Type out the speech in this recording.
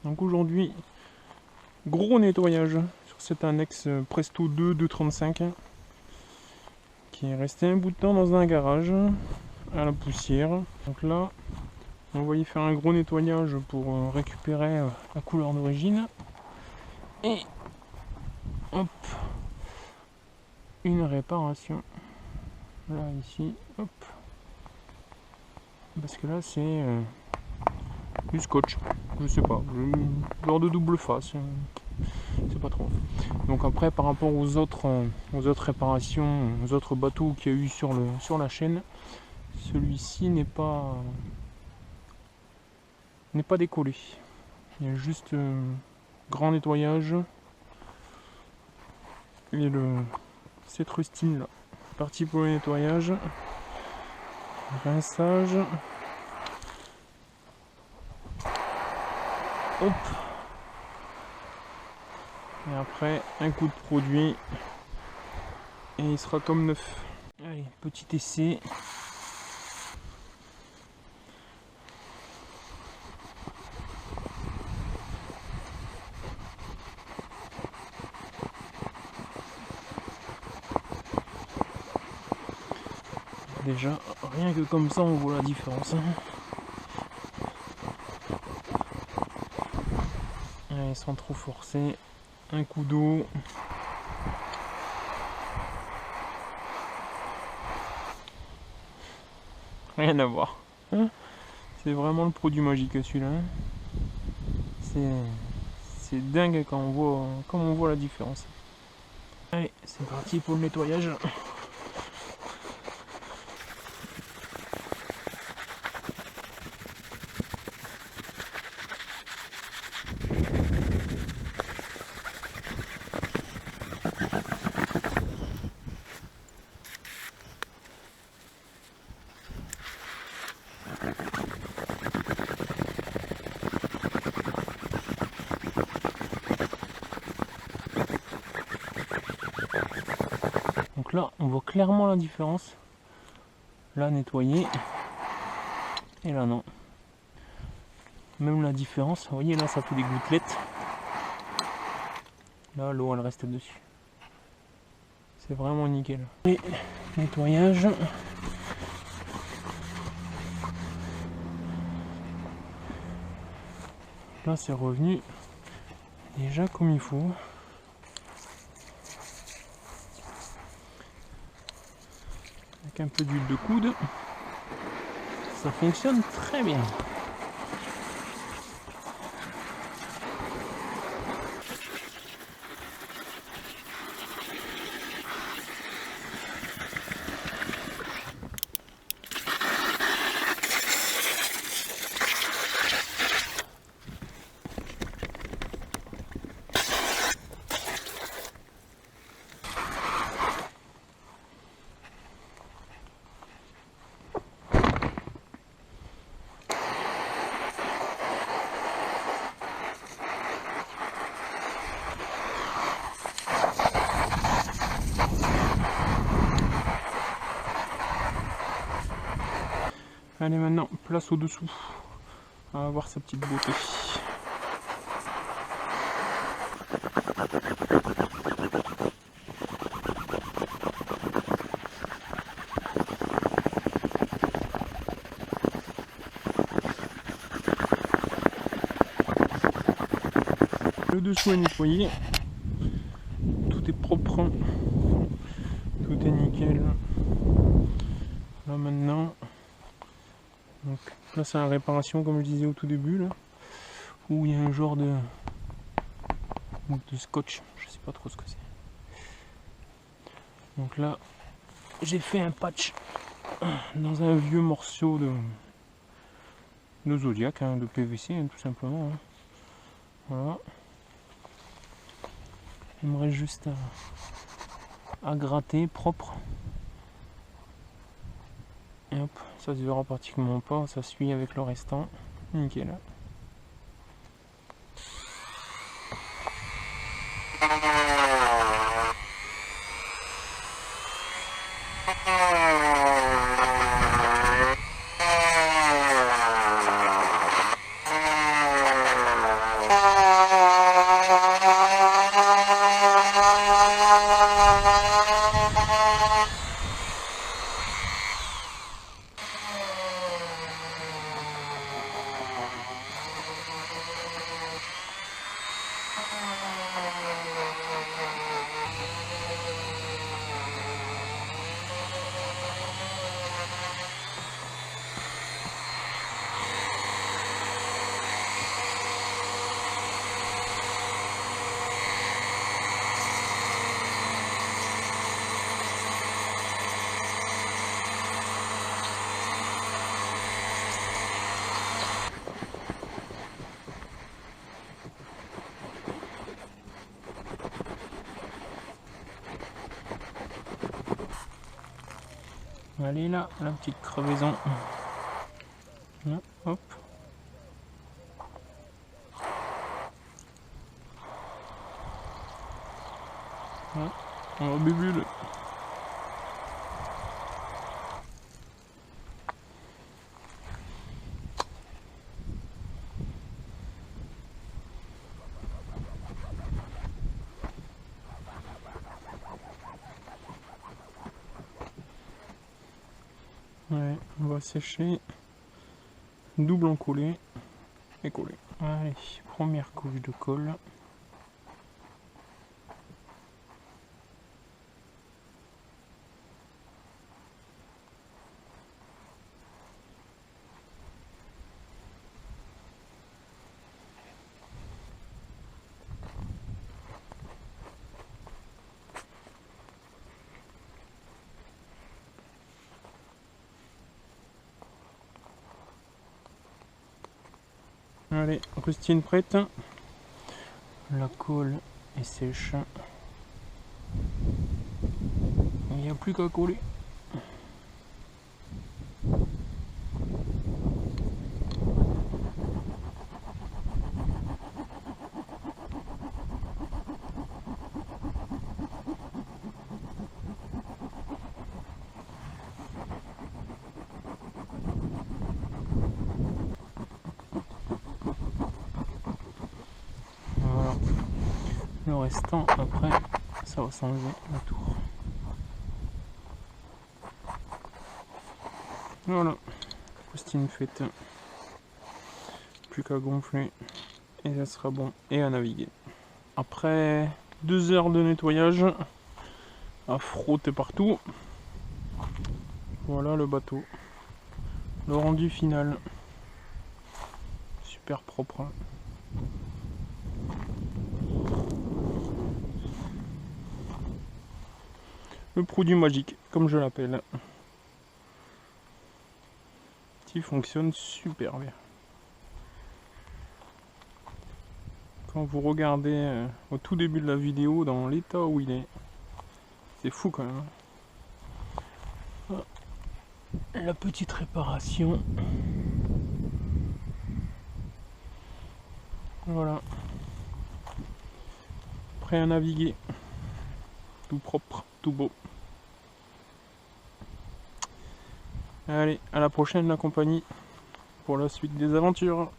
Donc aujourd'hui, gros nettoyage sur cet annexe Presto 2 235 qui est resté un bout de temps dans un garage à la poussière. Donc là, on va y faire un gros nettoyage pour récupérer la couleur d'origine. Et hop, une réparation. Là, ici, hop. Parce que là, c'est du scotch. Je sais pas, genre de double face. C'est pas trop. Donc après, par rapport aux autres réparations, aux autres bateaux qu'il y a eu sur la chaîne, celui-ci n'est pas décollé. Il y a juste grand nettoyage et cette rustine là. Parti pour le nettoyage, rinçage. Hop. Et après, un coup de produit et il sera comme neuf. Allez, petit essai. Déjà, rien que comme ça, on voit la différence. Allez, sans trop forcer, un coup d'eau. Rien à voir. C'est vraiment le produit magique celui-là. C'est dingue quand on voit la différence. Allez, c'est parti pour le nettoyage. Donc là, on voit clairement la différence. Là, nettoyé. Et là, non. Même la différence, vous voyez, là, ça fait des gouttelettes. Là, l'eau, elle reste dessus. C'est vraiment nickel. Et nettoyage. Là, c'est revenu déjà comme il faut. Avec un peu d'huile de coude, ça fonctionne très bien. Allez, maintenant, place au-dessous. On va voir sa petite beauté. Le dessous est nettoyé. Tout est propre. Tout est nickel. Là maintenant. Donc là c'est la réparation comme je disais au tout début là. Où il y a un genre de scotch. Je sais pas trop ce que c'est. Donc là j'ai fait un patch dans un vieux morceau de Zodiac, de PVC tout simplement. Voilà. Il me reste juste à gratter propre. Et hop, ça se verra pratiquement pas, ça suit avec le restant. Nickel. Allez là, la petite crevaison. Là, hop. Là, on va bubule. Ouais, on va sécher, double encollé et coller. Allez, première couche de colle. Allez, rustine prête. La colle est sèche. Il n'y a plus qu'à coller. Voilà. Le restant, après, ça va s'enlever le tour. Voilà, rustine faite. Plus qu'à gonfler et ça sera bon et à naviguer. Après 2 heures de nettoyage, à frotter partout, voilà le bateau. Le rendu final, super propre. Le produit magique, comme je l'appelle, qui fonctionne super bien. Quand vous regardez au tout début de la vidéo dans l'état où il est, c'est fou quand même. La petite réparation. Voilà. Prêt à naviguer. Tout propre, tout beau. Allez, à la prochaine la compagnie pour la suite des aventures.